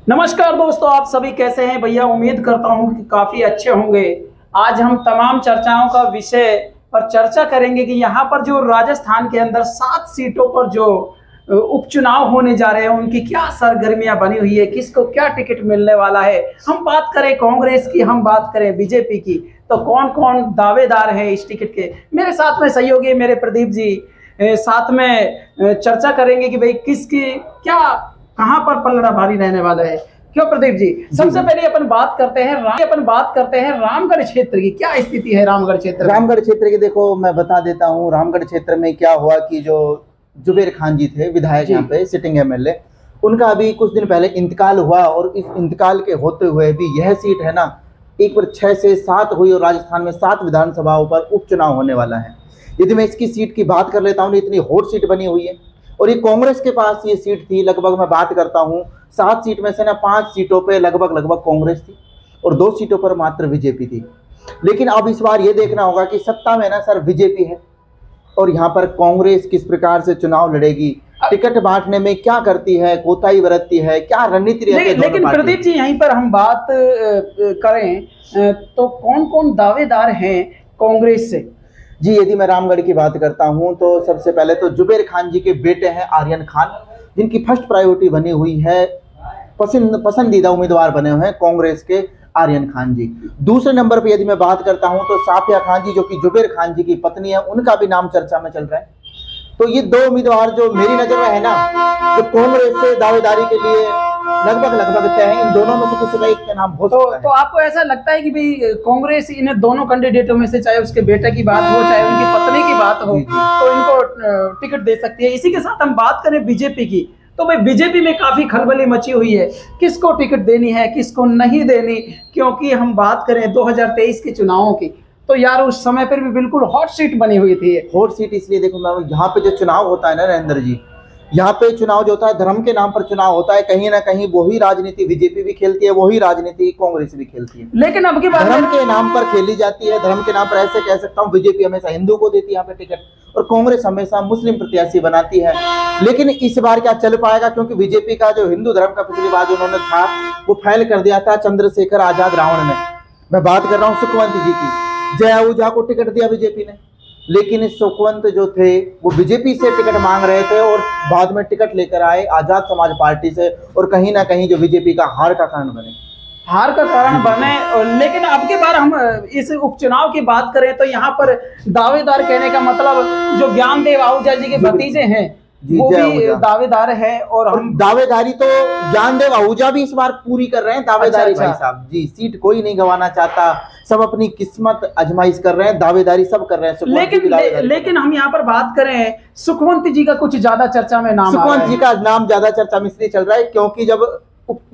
नमस्कार दोस्तों, आप सभी कैसे हैं भैया। उम्मीद करता हूं कि काफी अच्छे होंगे। आज हम तमाम चर्चाओं का विषय पर चर्चा करेंगे कि यहाँ पर जो राजस्थान के अंदर 7 सीटों पर जो उपचुनाव होने जा रहे हैं उनकी क्या सरगर्मियां बनी हुई है, किसको क्या टिकट मिलने वाला है। हम बात करें कांग्रेस की, हम बात करें बीजेपी की, तो कौन कौन दावेदार हैं इस टिकट के। मेरे साथ में सहयोगी मेरे प्रदीप जी साथ में चर्चा करेंगे कि भाई किसकी क्या कहां पर पलड़ा भारी रहने वाला है। क्यों प्रदीप जी, सबसे पहले अपन बात करते हैं रामगढ़ क्षेत्र की। क्या स्थिति है रामगढ़ क्षेत्र की? देखो मैं बता देता हूँ रामगढ़ क्षेत्र में क्या हुआ कि जो जुबेर खान जी थे विधायक यहाँ पे सिटिंग एमएलए, उनका अभी कुछ दिन पहले इंतकाल हुआ और इस इंतकाल के होते हुए भी यह सीट है ना, एक बार 6 से 7 हुई और राजस्थान में 7 विधानसभाओं पर उपचुनाव होने वाला है। यदि मैं इसकी सीट की बात कर लेता हूँ, इतनी हॉट सीट बनी हुई है और ये कांग्रेस के पास ये सीट थी। लगभग मैं बात करता हूँ 7 सीट में से ना 5 सीटों पे लगभग कांग्रेस थी और 2 सीटों पर मात्र बीजेपी थी। लेकिन अब इस बार ये देखना होगा कि सत्ता में ना सर बीजेपी है और यहाँ पर कांग्रेस किस प्रकार से चुनाव लड़ेगी, टिकट बांटने में क्या करती है, कोताही बरतती है, क्या रणनीति रहती है। लेकिन प्रदीप जी यहीं पर हम बात करें तो कौन कौन दावेदार हैं कांग्रेस से। जी, यदि मैं रामगढ़ की बात करता हूं तो सबसे पहले तो जुबेर खान जी के बेटे हैं आर्यन खान, जिनकी फर्स्ट प्रायोरिटी बनी हुई है, पसंदीदा उम्मीदवार बने हुए हैं कांग्रेस के आर्यन खान जी। दूसरे नंबर पे यदि मैं बात करता हूं तो साफिया खान जी, जो कि जुबेर खान जी की पत्नी है, उनका भी नाम चर्चा में चल रहा है। तो ये 2 उम्मीदवार जो मेरी नजर में है ना, जो कांग्रेस से दावेदारी के लिए लगभग तय है। इन दोनों में से किसी का एक का नाम हो सकता है। तो आपको ऐसा लगता है कि भाई कांग्रेस इन दोनों कैंडिडेटों में से, चाहे उसके बेटे की बात हो चाहे उनकी पत्नी की बात हो, तो इनको टिकट दे सकती है। इसी के साथ हम बात करें बीजेपी की, तो भाई बीजेपी में काफी खलबली मची हुई है, किसको टिकट देनी है किसको नहीं देनी। क्योंकि हम बात करें 2023 के चुनावों की, तो यार उस समय पर भी बिल्कुल हॉट सीट बनी हुई थी। हॉट सीट इसलिए देखो मैं, यहाँ पे जो चुनाव होता है ना नरेंद्र जी, यहाँ पे चुनाव जो होता है धर्म के नाम पर चुनाव होता है। कहीं ना कहीं वही राजनीति बीजेपी भी खेलती है, वही राजनीति कांग्रेस भी खेलती है। लेकिन अब की बात धर्म के नाम पर खेली जाती है। धर्म के नाम पर ऐसे कह सकता हूँ, बीजेपी हमेशा हिंदू को देती है यहाँ पे टिकट और कांग्रेस हमेशा मुस्लिम प्रत्याशी बनाती है। लेकिन इस बार क्या चल पाएगा, क्योंकि बीजेपी का जो हिंदू धर्म का पिछली बार उन्होंने था वो फैल कर दिया था चंद्रशेखर आजाद रावण ने। मैं बात कर रहा हूँ सुखवंत जी की। जय आहूजा को टिकट दिया बीजेपी ने, लेकिन सुखवंत जो थे वो बीजेपी से टिकट मांग रहे थे और बाद में टिकट लेकर आए आजाद समाज पार्टी से, और कहीं ना कहीं जो बीजेपी का हार का कारण बने। लेकिन अब के बार हम इस उपचुनाव की बात करें तो यहाँ पर दावेदार कहने का मतलब जो ज्ञानदेव आहूजा जी के भतीजे हैं वो भी दावेदार है। और हम दावेदारी तो ज्ञानदेव आहूजा भी इस बार पूरी कर रहे हैं दावेदारी। अच्छा। भाई साहब जी, सीट कोई नहीं गंवाना चाहता, सब अपनी किस्मत आजमाइश कर रहे हैं, दावेदारी सब कर रहे हैं। लेकिन हम यहाँ पर बात करें सुखवंत जी का कुछ ज्यादा चर्चा में नाम, सुखवंत जी का नाम ज्यादा चर्चा में इसलिए चल रहा है क्योंकि जब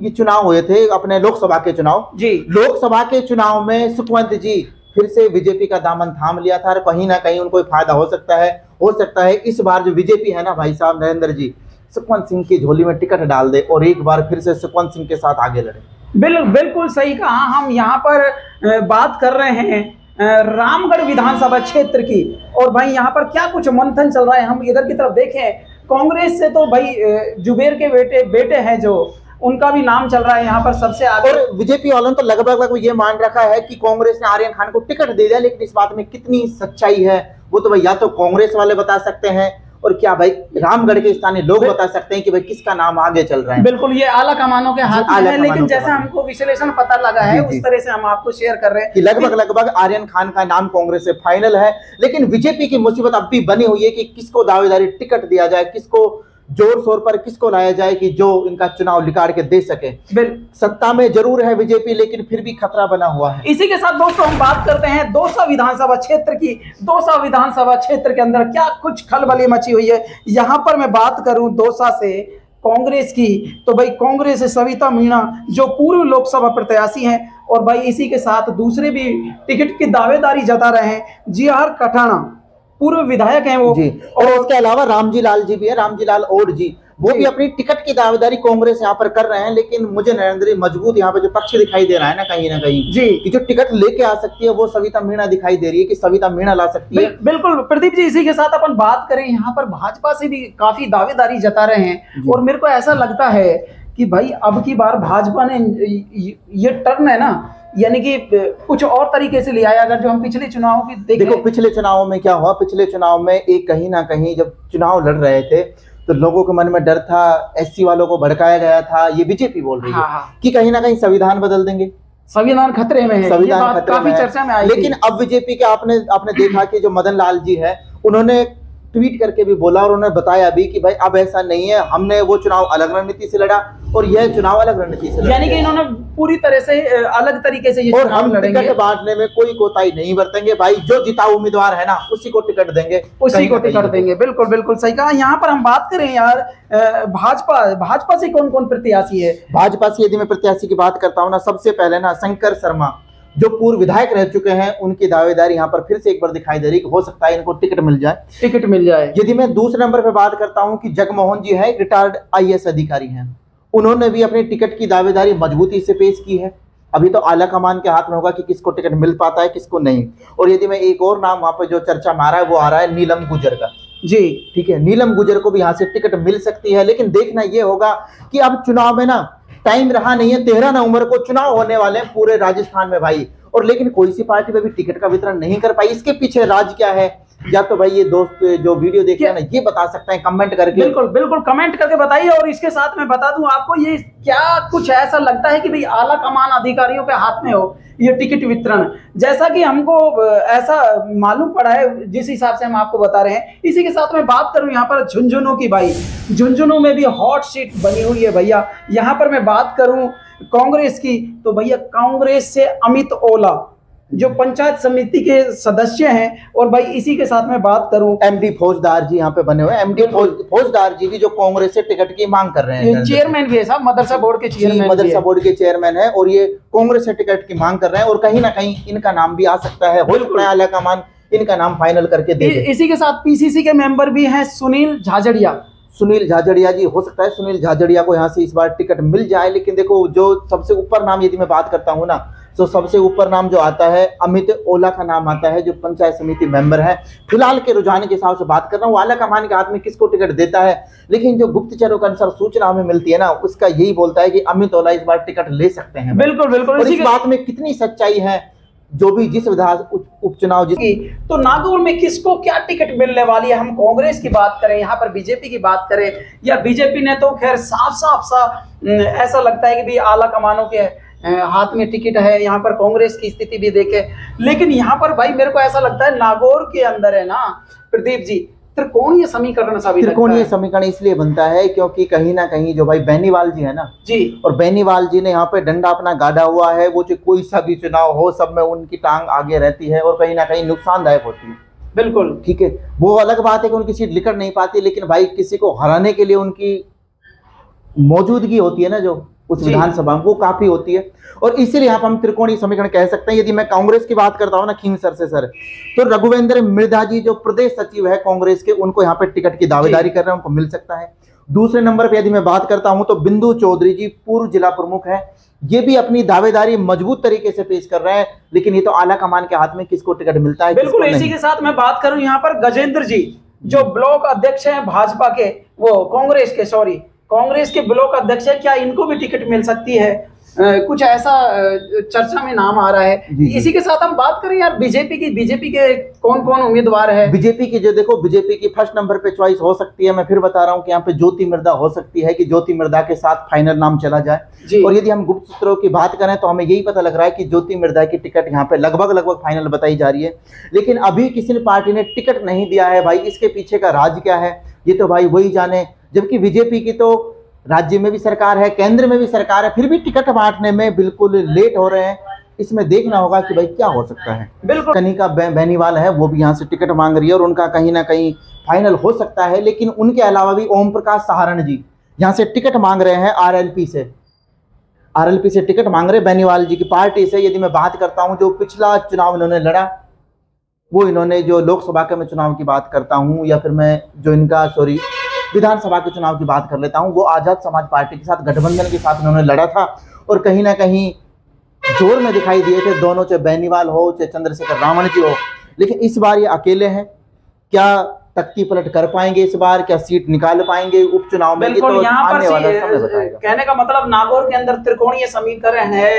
ये चुनाव हुए थे अपने लोकसभा के चुनाव जी, लोकसभा के चुनाव में सुखवंत जी फिर से बीजेपी का दामन थाम लिया था और कहीं ना कहीं उनको फायदा हो सकता है। इस बार जो बीजेपी है ना भाई साहब नरेंद्र जी, सुखवंत सिंह की झोली में टिकट डाल दे और एक बार फिर से सुखवंत सिंह के साथ आगे लड़े। बिल्कुल सही कहा। हम यहाँ पर बात कर रहे हैं रामगढ़ विधानसभा क्षेत्र की, और भाई यहाँ पर क्या कुछ मंथन चल रहा है। हम इधर की तरफ देखें, कांग्रेस से तो भाई जुबेर के बेटे हैं जो उनका भी नाम चल रहा है यहाँ पर सबसे आगे। और बीजेपी वालों ने तो लगभग ये मान रखा है कि कांग्रेस ने आर्यन खान को टिकट दे दिया, लेकिन इस बात में कितनी सच्चाई है वो तो भाई या तो कांग्रेस वाले बता सकते हैं और क्या भाई रामगढ़ के स्थानीय लोग बता सकते हैं कि भाई किसका नाम आगे चल रहा है। बिल्कुल, ये आला कमानों के हाथ में है। लेकिन जैसा हमको विश्लेषण पता लगा है उस तरह से हम आपको शेयर कर रहे हैं कि लगभग आर्यन खान का नाम कांग्रेस से फाइनल है। लेकिन बीजेपी की मुसीबत अब भी बनी हुई है कि किसको दावेदारी टिकट दिया जाए, किसको जोर शोर पर किसको लाया जाए कि जो इनका चुनाव लिकाड़ के दे सके। सत्ता में जरूर है बीजेपी, लेकिन फिर भी खतरा बना हुआ है। इसी के साथ दोस्तों हम बात करते हैं दौसा विधानसभा क्षेत्र की। दौसा विधानसभा क्षेत्र के अंदर क्या कुछ खलबली मची हुई है। यहाँ पर मैं बात करूं दौसा से कांग्रेस की, तो भाई कांग्रेस से सविता मीणा जो पूर्व लोकसभा प्रत्याशी हैं, और भाई इसी के साथ दूसरे भी टिकट की दावेदारी जता रहे हैं। जीआर कठाना पूर्व विधायक हैं वो जी, और उसके अलावा रामजी लाल जी भी है, रामजी लाल ओड जी, वो भी अपनी टिकट की दावेदारी कांग्रेस यहाँ पर कर रहे हैं। लेकिन मुझे नरेंद्र मजबूत यहाँ पे जो पक्ष दिखाई दे रहा है ना कहीं जी, कि जो टिकट लेके आ सकती है वो सविता मीणा दिखाई दे रही है कि सविता मीणा ला सकती है। बिल्कुल प्रदीप जी, इसी के साथ अपन बात करें यहाँ पर भाजपा से भी काफी दावेदारी जता रहे हैं, और मेरे को ऐसा लगता है कि भाई अब की बार भाजपा ने ये टर्न है ना, यानी कि कुछ और तरीके से ले आया। अगर जो हम पिछले चुनाव की देखो पिछले चुनाव में क्या हुआ, पिछले चुनाव में एक कहीं ना कहीं जब चुनाव लड़ रहे थे तो लोगों के मन में डर था, एससी वालों को भड़काया गया था, ये बीजेपी बोल रही है कि कहीं ना कहीं संविधान बदल देंगे, संविधान खतरे में है, संविधान खतरे काफी चर्चा में आई। लेकिन अब बीजेपी के आपने देखा कि जो मदन लाल जी है उन्होंने ट्वीट करके भी बोला और उन्होंने बताया भी कि भाई अब ऐसा नहीं है, हमने वो चुनाव अलग रणनीति से लड़ा और यह चुनाव अलग रणनीति से लड़ा, यानी कि इन्होंने पूरी तरह से अलग तरीके से ये और हम टिकट बांटने में कोई कोताही नहीं बरतेंगे भाई, जो जीता उम्मीदवार है ना उसी को टिकट देंगे, उसी को टिकट देंगे। बिल्कुल बिल्कुल सही कहा। यहाँ पर हम बात करें यार भाजपा से कौन कौन प्रत्याशी है? भाजपा से यदि मैं प्रत्याशी की बात करता हूँ ना, सबसे पहले ना शंकर शर्मा जो पूर्व विधायक रह चुके हैं, उनकी दावेदारी यहाँ पर फिर से एक बार दिखाई दे रही है कि हो सकता है इनको टिकट मिल जाए। यदि मैं दूसरे नंबर पे बात करता हूँ कि जगमोहन जी है, रिटायर्ड आईएएस अधिकारी हैं, उन्होंने भी अपनी टिकट की दावेदारी मजबूती से पेश की है। अभी तो आला कमान के हाथ में होगा कि किसको टिकट मिल पाता है किसको नहीं। और यदि मैं एक और नाम वहां पर जो चर्चा में आ रहा है वो आ रहा है नीलम गुर्जर का। जी ठीक है, नीलम गुर्जर को भी यहाँ से टिकट मिल सकती है, लेकिन देखना ये होगा कि अब चुनाव में ना टाइम रहा नहीं है, 13 नवंबर को चुनाव होने वाले हैं पूरे राजस्थान में भाई, और लेकिन कोई सी पार्टी में भी टिकट का वितरण नहीं कर पाई। इसके पीछे राज क्या है, या तो भाई ये दोस्त जो वीडियो देख रहे हैं ना ये बता सकते हैं कमेंट करके। बिल्कुल बिल्कुल कमेंट करके बताइए। और इसके साथ मैं बता दूं आपको, ये क्या कुछ ऐसा लगता है कि भाई आला कमान अधिकारियों के हाथ में हो ये टिकट वितरण, जैसा कि हमको ऐसा मालूम पड़ा है, जिस हिसाब से हम आपको बता रहे हैं। इसी के साथ मैं बात करूं यहाँ पर झुंझुनू की, भाई झुंझुनू में भी हॉट सीट बनी हुई है भैया। यहाँ पर मैं बात करूं कांग्रेस की, तो भैया कांग्रेस से अमित ओला जो पंचायत समिति के सदस्य हैं, और भाई इसी के साथ मैं बात करूं एमडी फौजदार जी यहाँ पे बने हुए हैं। एमडी फौजदार जी भी जो कांग्रेस से टिकट की मांग कर रहे हैं, चेयरमैन भी है साहब, मदरसा बोर्ड के चेयरमैन, मदरसा बोर्ड के चेयरमैन है, और ये कांग्रेस से टिकट की मांग कर रहे हैं। और कहीं ना कहीं इनका नाम भी आ सकता है, हो सकता है आला कमान इनका नाम फाइनल करके दे दे। इसी के साथ पीसीसी के मेंबर भी हैं सुनील झाझड़िया जी, हो सकता है सुनील झाझड़िया को यहाँ से इस बार टिकट मिल जाए। लेकिन देखो जो सबसे ऊपर नाम यदि मैं बात करता हूँ ना, तो सबसे ऊपर नाम जो आता है अमित ओला का नाम आता है, जो पंचायत समिति मेंबर है। फिलहाल के रुझान के हिसाब से बात कर रहा हूँ, आला कमान के हाथ में किसको टिकट देता है, लेकिन जो गुप्तचरों के अनुसार सूचना हमें मिलती है ना, उसका यही बोलता है कि अमित ओला इस बार टिकट ले सकते हैं। बिल्कुल बिल्कुल। इस बात में कितनी सच्चाई है, जो भी जिस विधान उपचुनाव तो नागौर में किसको क्या टिकट मिलने वाली है? हम कांग्रेस की बात करें, यहाँ पर बीजेपी की बात करें, या बीजेपी ने तो खैर साफ सा ऐसा लगता है कि भी आला कमानों के हाथ में टिकट है। यहाँ पर कांग्रेस की स्थिति भी देखे, लेकिन यहाँ पर भाई मेरे को ऐसा लगता है नागौर के अंदर है ना प्रदीप जी, त्रिकोणीय समीकरण समीकरण इसलिए बनता है क्योंकि कहीं ना कहीं जो भाई बेनीवाल जी है ना जी, और बेनीवाल जी ने यहाँ पे डंडा अपना गाड़ा हुआ है। वो जो कोई सा भी चुनाव हो सब में उनकी टांग आगे रहती है और कहीं ना कहीं नुकसानदायक होती है। बिल्कुल ठीक है, वो अलग बात है कि उनकी सीट निकल नहीं पाती, लेकिन भाई किसी को हराने के लिए उनकी मौजूदगी होती है ना जो उस विधानसभा में, वो काफी होती है। और इसीलिए यहाँ पर हम त्रिकोणीय समीकरण कह सकते हैं। यदि मैं कांग्रेस की बात करता हूँ ना खींव सर से सर, तो रघुवेंद्र मृधा जी जो प्रदेश सचिव है कांग्रेस के, उनको यहाँ पे टिकट की दावेदारी कर रहे हैं, उनको मिल सकता है। दूसरे नंबर पे यदि मैं बात करता हूँ तो बिंदु चौधरी जी पूर्व जिला प्रमुख है, ये भी अपनी दावेदारी मजबूत तरीके से पेश कर रहे हैं, लेकिन ये तो आला कमान के हाथ में किसको टिकट मिलता है। बिल्कुल। इसी के साथ मैं बात करूं यहाँ पर गजेंद्र जी जो ब्लॉक अध्यक्ष हैं भाजपा के, वो कांग्रेस के ब्लॉक अध्यक्ष है, क्या इनको भी टिकट मिल सकती है? कुछ ऐसा चर्चा में नाम आ रहा है। इसी के साथ हम बात करें यार बीजेपी के कौन कौन उम्मीदवार है? बीजेपी की जो देखो, बीजेपी की फर्स्ट नंबर पे चॉइस हो सकती है, मैं फिर बता रहा हूँ कि यहाँ पे ज्योति मिर्धा हो सकती है, कि ज्योति मिर्धा के साथ फाइनल नाम चला जाए। और यदि हम गुप्त सूत्रों की बात करें तो हमें यही पता लग रहा है कि ज्योति मिर्धा की टिकट यहाँ पे लगभग फाइनल बताई जा रही है, लेकिन अभी किसी पार्टी ने टिकट नहीं दिया है। भाई इसके पीछे का राज क्या है ये तो भाई वही जाने। जबकि बीजेपी की तो राज्य में भी सरकार है, केंद्र में भी सरकार है, फिर भी टिकट बांटने में बिल्कुल लेट हो रहे हैं। इसमें देखना होगा कि भाई क्या हो सकता है। बिल्कुल। कनिका बेनीवाल है, वो भी यहाँ से टिकट मांग रही है और उनका कहीं ना कहीं फाइनल हो सकता है। लेकिन उनके अलावा भी ओम प्रकाश सहारण जी यहाँ से टिकट मांग रहे हैं, आरएलपी से टिकट मांग रहे बेनीवाल जी की पार्टी से। यदि मैं बात करता हूँ जो पिछला चुनाव इन्होंने लड़ा, वो इन्होंने जो लोकसभा के मैं चुनाव की बात करता हूँ, या फिर मैं जो इनका विधानसभा के चुनाव की बात कर लेता हूं, वो आजाद समाज पार्टी के साथ गठबंधन के साथ इन्होंने लड़ा था और कहीं ना कहीं जोर में दिखाई दिए थे दोनों, चाहे बेनीवाल हो चाहे चंद्रशेखर रावण जी हो। लेकिन इस बार ये अकेले हैं। क्या तख्ती पलट कर पाएंगे इस बार, क्या सीट निकाल पाएंगे उपचुनाव में? बिल्कुल, तो यहाँ आने पर वाला समय बताएगा। कहने का मतलब नागौर के अंदर त्रिकोणीय समीकरण है।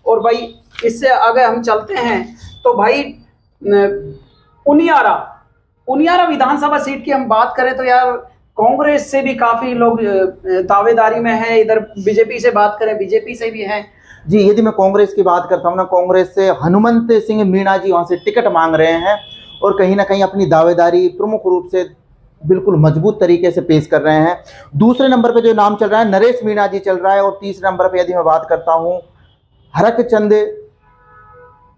और भाई इससे आगे हम चलते हैं तो भाई उनियारा विधानसभा सीट की हम बात करें तो यार कांग्रेस से भी काफी लोग दावेदारी में है, इधर बीजेपी से बात करें बीजेपी से भी है जी। यदि मैं कांग्रेस की बात करता हूँ ना, कांग्रेस से हनुमंत सिंह मीणा जी वहां से टिकट मांग रहे हैं और कहीं ना कहीं अपनी दावेदारी प्रमुख रूप से बिल्कुल मजबूत तरीके से पेश कर रहे हैं। दूसरे नंबर पे जो नाम चल रहा है नरेश मीणा जी चल रहा है, और तीसरे नंबर पे यदि मैं बात करता हूँ हरकचंद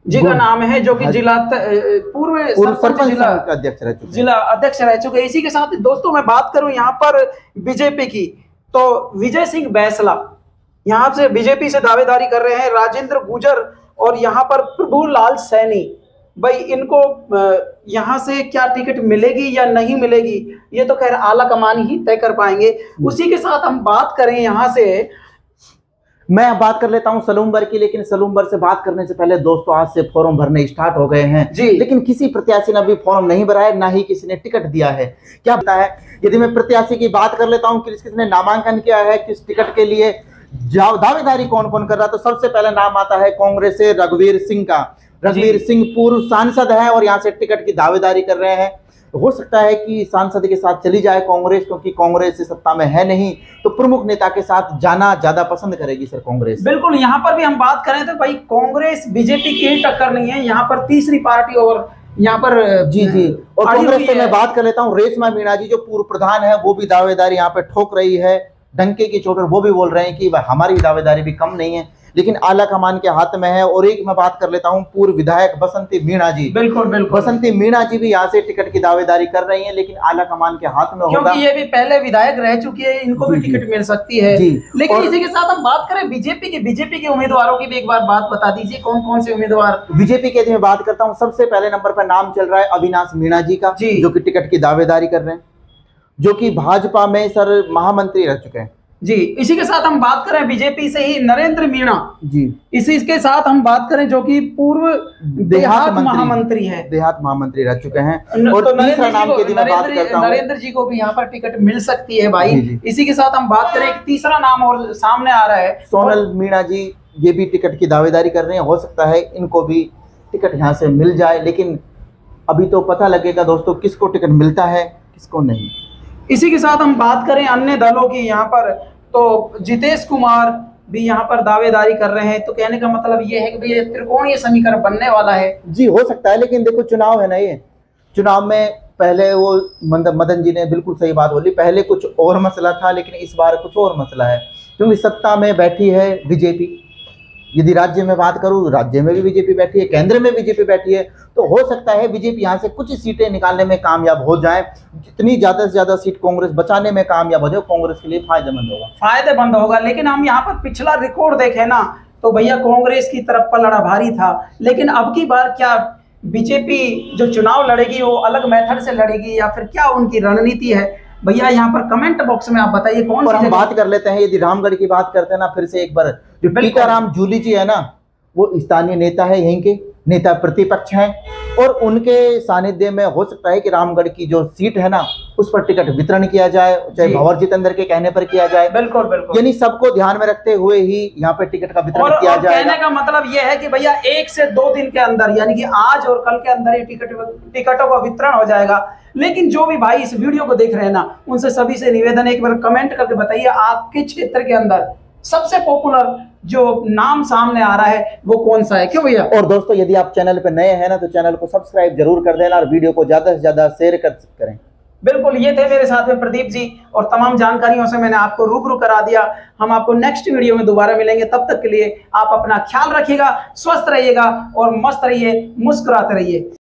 जी का नाम है, जो कि जिला पूर्व सरपंच जिला अध्यक्ष रह चुके, जिला अध्यक्ष रह चुके। इसी के साथ दोस्तों मैं बात करूं यहाँ पर बीजेपी की, तो विजय सिंह बैसला यहाँ से बीजेपी से दावेदारी कर रहे हैं, राजेंद्र गुजर और यहाँ पर प्रभुलाल सैनी। भाई इनको यहाँ से क्या टिकट मिलेगी या नहीं मिलेगी ये तो खैर आला कमान ही तय कर पाएंगे। उसी के साथ हम बात करें यहाँ से, मैं बात कर लेता हूं सलूमबर की, लेकिन सलूमबर से बात करने से पहले दोस्तों आज से फॉर्म भरने स्टार्ट हो गए हैं जी। लेकिन किसी प्रत्याशी ने अभी फॉर्म नहीं भरा है, ना ही किसी ने टिकट दिया है। क्या पता है, यदि मैं प्रत्याशी की बात कर लेता हूं कि किसने नामांकन किया है, किस टिकट के लिए दावेदारी कौन कौन कर रहा है, तो सबसे पहले नाम आता है कांग्रेस से रघुवीर सिंह का। रघुवीर सिंह पूर्व सांसद है और यहाँ से टिकट की दावेदारी कर रहे हैं। हो सकता है कि सांसद के साथ चली जाए कांग्रेस, क्योंकि कांग्रेस सत्ता में है नहीं, तो प्रमुख नेता के साथ जाना ज्यादा पसंद करेगी सर कांग्रेस। बिल्कुल, यहाँ पर भी हम बात करें तो भाई कांग्रेस बीजेपी की ही टक्कर नहीं है, यहाँ पर तीसरी पार्टी और यहाँ पर जी जी। और कांग्रेस से मैं बात कर लेता हूँ रेशमा मीणा जी, जो पूर्व प्रधान है, वो भी दावेदारी यहाँ पे ठोक रही है डंके की चोट पर। वो भी बोल रहे हैं कि हमारी दावेदारी भी कम नहीं है, लेकिन आला कमान के हाथ में है। और एक मैं बात कर लेता हूं पूर्व विधायक बसंती मीणा जी। बिल्कुल बिल्कुल, बसंती मीणा जी भी यहाँ से टिकट की दावेदारी कर रही हैं, लेकिन आला कमान के हाथ में होगा, क्योंकि ये भी पहले विधायक रह चुकी है, इनको भी टिकट मिल सकती है जी। लेकिन इसी के साथ हम बात करें बीजेपी के उम्मीदवारों की भी एक बार बात बता दीजिए, कौन कौन से उम्मीदवार बीजेपी के? मैं बात करता हूँ, सबसे पहले नंबर पर नाम चल रहा है अविनाश मीणा जी का, जो की टिकट की दावेदारी कर रहे हैं, जो की भाजपा में सर महामंत्री रह चुके हैं जी। इसी के साथ हम बात करें बीजेपी से ही नरेंद्र मीणा जी। इसी के साथ हम बात करें जो कि पूर्व देहात महामंत्री है, देहात महामंत्री रह चुके हैं। और तो तीसरा नाम की मैं बात करता हूं, नरेंद्र जी को भी यहाँ पर टिकट मिल सकती है भाई जी। इसी के साथ हम बात करें, एक तीसरा नाम और सामने आ रहा है सोनल मीणा जी, ये भी टिकट की दावेदारी कर रहे हैं। हो सकता है इनको भी टिकट यहाँ से मिल जाए, लेकिन अभी तो पता लगेगा दोस्तों किसको टिकट मिलता है किसको नहीं। इसी के साथ हम बात करें अन्य दलों की, यहाँ पर तो जितेश कुमार भी यहाँ पर दावेदारी कर रहे हैं। तो कहने का मतलब ये है कि भाई त्रिकोणीय समीकरण बनने वाला है जी। हो सकता है, लेकिन देखो चुनाव है ना, ये चुनाव में पहले वो मदन जी ने बिल्कुल सही बात बोली, पहले कुछ और मसला था लेकिन इस बार कुछ और मसला है, क्योंकि सत्ता में बैठी है बीजेपी। यदि राज्य में बात करूं, राज्य में भी बीजेपी बैठी है, केंद्र में बीजेपी बैठी है, तो हो सकता है बीजेपी यहाँ से कुछ सीटें निकालने में कामयाब हो जाए। जितनी ज्यादा से ज्यादा सीट कांग्रेस बचाने में कामयाब हो जाए, कांग्रेस के लिए फायदेमंद होगा। लेकिन हम यहाँ पर पिछला रिकॉर्ड देखें ना, तो भैया कांग्रेस की तरफ पलड़ा भारी था, लेकिन अब की बार क्या बीजेपी जो चुनाव लड़ेगी वो अलग मेथड से लड़ेगी या फिर क्या उनकी रणनीति है? भैया यहाँ पर कमेंट बॉक्स में आप बताइए कौन सी। हम बात कर लेते हैं, यदि रामगढ़ की बात करते हैं ना, फिर से एक बार, जो टीकाराम जूली जी है ना, वो स्थानीय नेता है, यहीं के नेता प्रतिपक्ष हैं, और उनके सानिध्य में हो सकता है कि रामगढ़ की जो सीट है ना उस पर टिकट वितरण किया जाए, चाहे भंवर जितेंद्र के कहने पर किया जाए। बिल्कुल बिल्कुल, यानी सबको ध्यान में रखते हुए ही यहाँ पे टिकट का वितरण किया जाए। कहने का मतलब ये है कि भैया 1 से 2 दिन के अंदर, यानी कि आज और कल के अंदर ये टिकटों का वितरण हो जाएगा। लेकिन जो भी भाई इस वीडियो को देख रहे हैं ना, उनसे सभी से निवेदन है, एक बार कमेंट करके बताइए आपके क्षेत्र के अंदर सबसे पॉपुलर जो नाम सामने आ रहा है वो कौन सा है, क्यों भैया? और दोस्तों यदि आप चैनल पे नए हैं ना, तो चैनल को सब्सक्राइब जरूर कर देना और वीडियो को ज्यादा से ज्यादा शेयर करें। बिल्कुल, ये थे मेरे साथ में प्रदीप जी, और तमाम जानकारियों से मैंने आपको रूबरू करा दिया। हम आपको नेक्स्ट वीडियो में दोबारा मिलेंगे, तब तक के लिए आप अपना ख्याल रखिएगा, स्वस्थ रहिएगा और मस्त रहिए, मुस्कुराते रहिए।